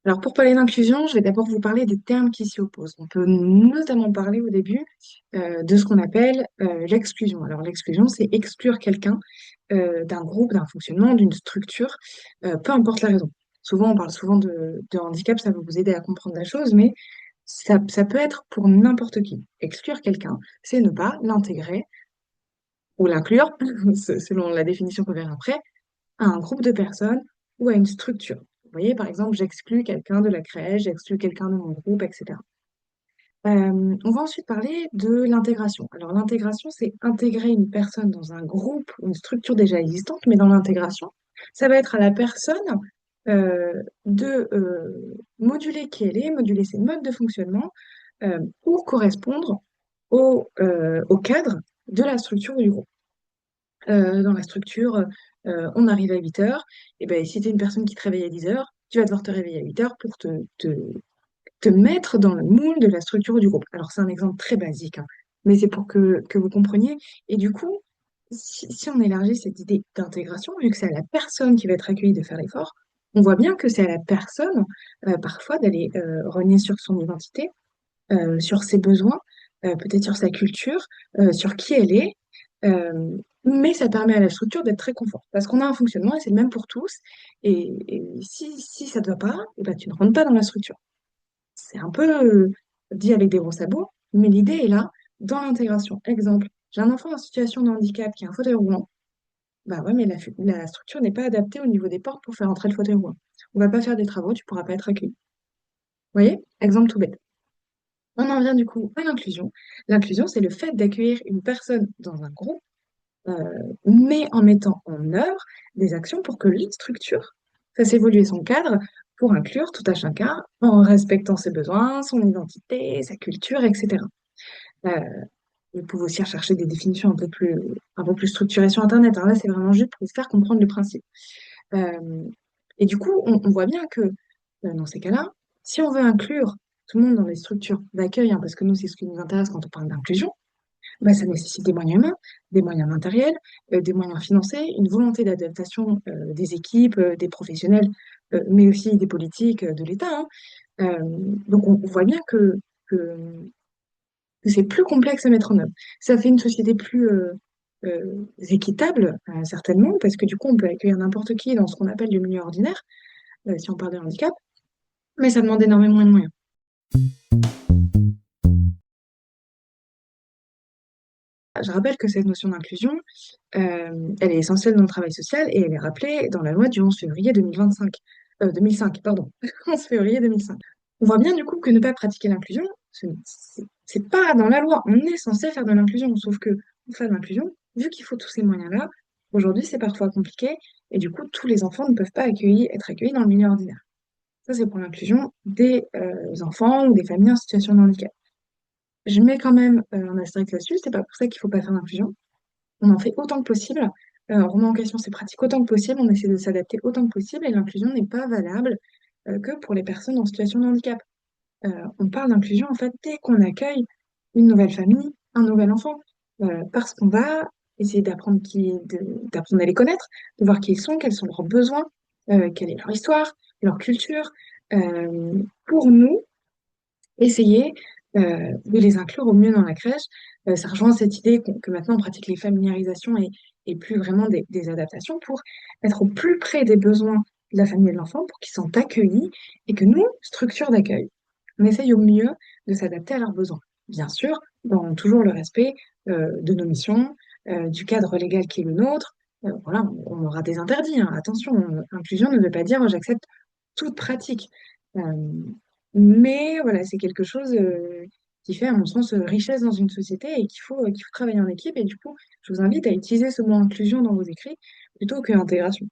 Alors, pour parler d'inclusion, je vais d'abord vous parler des termes qui s'y opposent. On peut notamment parler au début de ce qu'on appelle l'exclusion. Alors, l'exclusion, c'est exclure quelqu'un d'un groupe, d'un fonctionnement, d'une structure, peu importe la raison. Souvent, on parle souvent de handicap, ça va vous aider à comprendre la chose, mais ça peut être pour n'importe qui. Exclure quelqu'un, c'est ne pas l'intégrer ou l'inclure, selon la définition qu'on verra après, à un groupe de personnes ou à une structure. Vous voyez, par exemple, j'exclus quelqu'un de la crèche, j'exclus quelqu'un de mon groupe, etc. On va ensuite parler de l'intégration. Alors, l'intégration, c'est intégrer une personne dans un groupe, une structure déjà existante, mais dans l'intégration, ça va être à la personne de moduler qui elle est, moduler ses modes de fonctionnement pour correspondre au cadre de la structure du groupe. Dans la structure, on arrive à 8 heures, et ben, si tu es une personne qui te réveille à 10 heures, tu vas devoir te réveiller à 8 heures pour te mettre dans le moule de la structure du groupe. Alors, c'est un exemple très basique, hein, mais c'est pour que vous compreniez. Et du coup, si on élargit cette idée d'intégration, vu que c'est à la personne qui va être accueillie de faire l'effort, on voit bien que c'est à la personne, parfois, d'aller renier sur son identité, sur ses besoins, peut-être sur sa culture, sur qui elle est. Mais ça permet à la structure d'être très confort. Parce qu'on a un fonctionnement et c'est le même pour tous. Et si ça ne te va pas, eh ben, tu ne rentres pas dans la structure. C'est un peu dit avec des gros sabots, mais l'idée est là, dans l'intégration. Exemple, j'ai un enfant en situation de handicap qui a un fauteuil roulant. Bah ouais, mais la structure n'est pas adaptée au niveau des portes pour faire entrer le fauteuil roulant. On va pas faire des travaux, tu pourras pas être accueilli. Vous voyez? Exemple tout bête. On en vient du coup à l'inclusion. L'inclusion, c'est le fait d'accueillir une personne dans un groupe, euh, mais en mettant en œuvre des actions pour que la structure fasse évoluer son cadre pour inclure tout à chacun en respectant ses besoins, son identité, sa culture, etc. Euh, vous pouvez aussi rechercher des définitions un peu plus structurées sur Internet. Alors là, c'est vraiment juste pour vous faire comprendre le principe. Euh, et du coup, on voit bien que dans ces cas-là, si on veut inclure tout le monde dans les structures d'accueil, hein, parce que nous, c'est ce qui nous intéresse quand on parle d'inclusion, bah, ça nécessite des moyens humains, des moyens matériels, des moyens financiers, une volonté d'adaptation des équipes, des professionnels, mais aussi des politiques de l'État, hein. Euh, donc on voit bien que, que c'est plus complexe à mettre en œuvre. Ça fait une société plus équitable, certainement, parce que du coup, on peut accueillir n'importe qui dans ce qu'on appelle le milieu ordinaire, si on parle de handicap, mais ça demande énormément de moyens. Je rappelle que cette notion d'inclusion, elle est essentielle dans le travail social et elle est rappelée dans la loi du 11 février 2025, 2005, pardon, 11 février 2005. On voit bien du coup que ne pas pratiquer l'inclusion, c'est pas dans la loi. On est censé faire de l'inclusion, sauf que pour faire de l'inclusion, vu qu'il faut tous ces moyens-là, aujourd'hui c'est parfois compliqué et du coup tous les enfants ne peuvent pas être accueillis dans le milieu ordinaire. Ça c'est pour l'inclusion des enfants ou des familles en situation de handicap. Je mets quand même un astérisque là-dessus, c'est pas pour ça qu'il faut pas faire d'inclusion. On en fait autant que possible, on remet en question ses pratiques autant que possible, on essaie de s'adapter autant que possible et l'inclusion n'est pas valable que pour les personnes en situation de handicap. On parle d'inclusion en fait dès qu'on accueille une nouvelle famille, un nouvel enfant, parce qu'on va essayer d'apprendre à les connaître, de voir qui ils sont, quels sont leurs besoins, quelle est leur histoire, leur culture, pour nous essayer de les inclure au mieux dans la crèche. Ça rejoint cette idée que maintenant on pratique les familiarisations et plus vraiment des adaptations pour être au plus près des besoins de la famille et de l'enfant pour qu'ils soient accueillis et que nous, structure d'accueil, on essaye au mieux de s'adapter à leurs besoins. Bien sûr, dans toujours le respect de nos missions, du cadre légal qui est le nôtre. Voilà, on aura des interdits, hein. Attention, inclusion ne veut pas dire j'accepte toute pratique. Euh, mais voilà, c'est quelque chose qui fait, à mon sens, richesse dans une société et qu'il faut travailler en équipe. Et du coup, je vous invite à utiliser ce mot inclusion dans vos écrits plutôt que intégration.